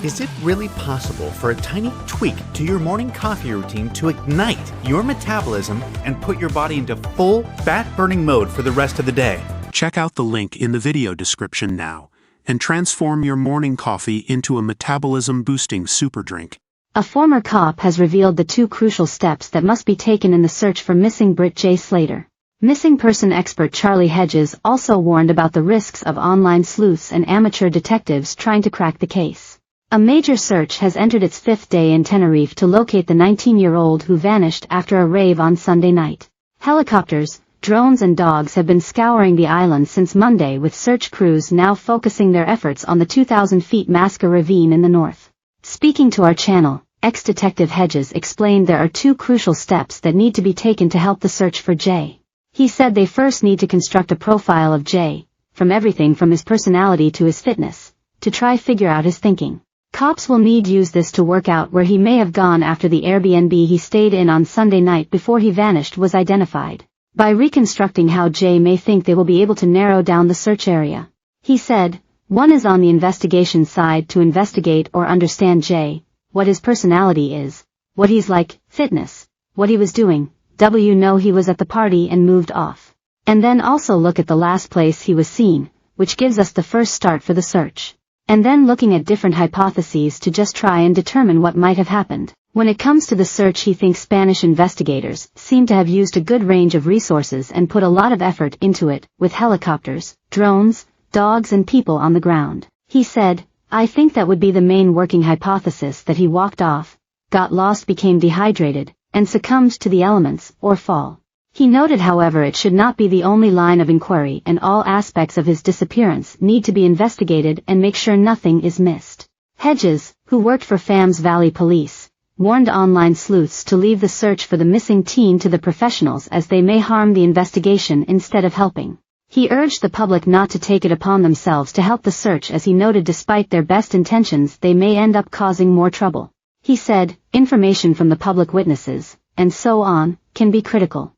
Is it really possible for a tiny tweak to your morning coffee routine to ignite your metabolism and put your body into full fat-burning mode for the rest of the day? Check out the link in the video description now and transform your morning coffee into a metabolism-boosting super drink. A former cop has revealed the 2 crucial steps that must be taken in the search for missing Brit Jay Slater. Missing person expert Charlie Hedges also warned about the risks of online sleuths and amateur detectives trying to crack the case. A major search has entered its 5th day in Tenerife to locate the 19-year-old who vanished after a rave on Sunday night. Helicopters, drones and dogs have been scouring the island since Monday, with search crews now focusing their efforts on the 2,000 feet Masca ravine in the north. Speaking to our channel, ex-detective Hedges explained there are 2 crucial steps that need to be taken to help the search for Jay. He said they first need to construct a profile of Jay, from everything from his personality to his fitness, to try figure out his thinking. Cops will need use this to work out where he may have gone after the Airbnb he stayed in on Sunday night before he vanished was identified. By reconstructing how Jay may think, they will be able to narrow down the search area. He said, one is on the investigation side to investigate or understand Jay, what his personality is, what he's like, fitness, what he was doing, know he was at the party and moved off. And then also look at the last place he was seen, which gives us the first start for the search. And then looking at different hypotheses to just try and determine what might have happened. When it comes to the search, he thinks Spanish investigators seem to have used a good range of resources and put a lot of effort into it, with helicopters, drones, dogs and people on the ground. He said, I think that would be the main working hypothesis, that he walked off, got lost, became dehydrated, and succumbed to the elements, or fall. He noted, however, it should not be the only line of inquiry, and all aspects of his disappearance need to be investigated and make sure nothing is missed. Hedges, who worked for Fams Valley Police, warned online sleuths to leave the search for the missing teen to the professionals, as they may harm the investigation instead of helping. He urged the public not to take it upon themselves to help the search, as he noted despite their best intentions they may end up causing more trouble. He said, information from the public witnesses, and so on, can be critical.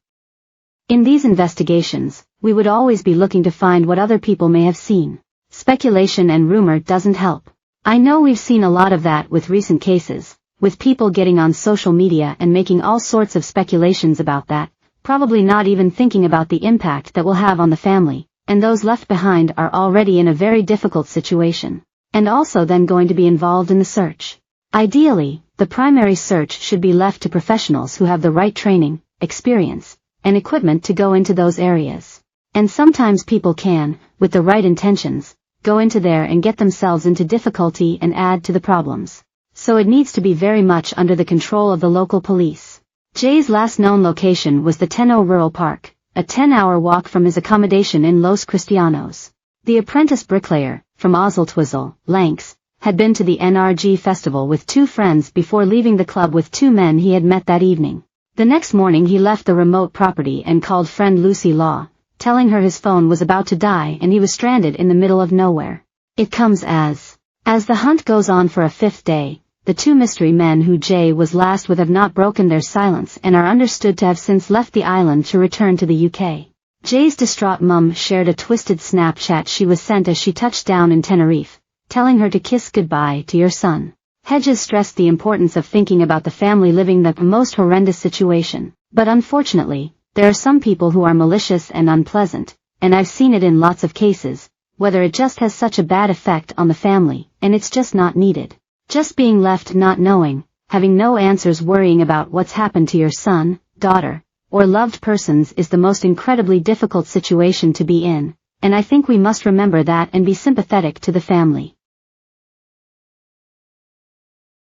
In these investigations, we would always be looking to find what other people may have seen. Speculation and rumor doesn't help. I know we've seen a lot of that with recent cases, with people getting on social media and making all sorts of speculations about that, probably not even thinking about the impact that will have on the family, and those left behind are already in a very difficult situation, and also then going to be involved in the search. Ideally, the primary search should be left to professionals who have the right training, experience, and equipment to go into those areas. And sometimes people can, with the right intentions, go into there and get themselves into difficulty and add to the problems. So it needs to be very much under the control of the local police. Jay's last known location was the Teno Rural Park, a 10-hour walk from his accommodation in Los Cristianos. The apprentice bricklayer, from Ozaltwizzle, Lanks, had been to the NRG festival with 2 friends before leaving the club with 2 men he had met that evening. The next morning he left the remote property and called friend Lucy Law, telling her his phone was about to die and he was stranded in the middle of nowhere. It comes as the hunt goes on for a 5th day, the 2 mystery men who Jay was last with have not broken their silence and are understood to have since left the island to return to the UK. Jay's distraught mum shared a twisted Snapchat she was sent as she touched down in Tenerife, telling her to kiss goodbye to your son. Hedges stressed the importance of thinking about the family living the most horrendous situation, but unfortunately, there are some people who are malicious and unpleasant, and I've seen it in lots of cases, whether it just has such a bad effect on the family, and it's just not needed. Just being left not knowing, having no answers, worrying about what's happened to your son, daughter, or loved persons is the most incredibly difficult situation to be in, and I think we must remember that and be sympathetic to the family.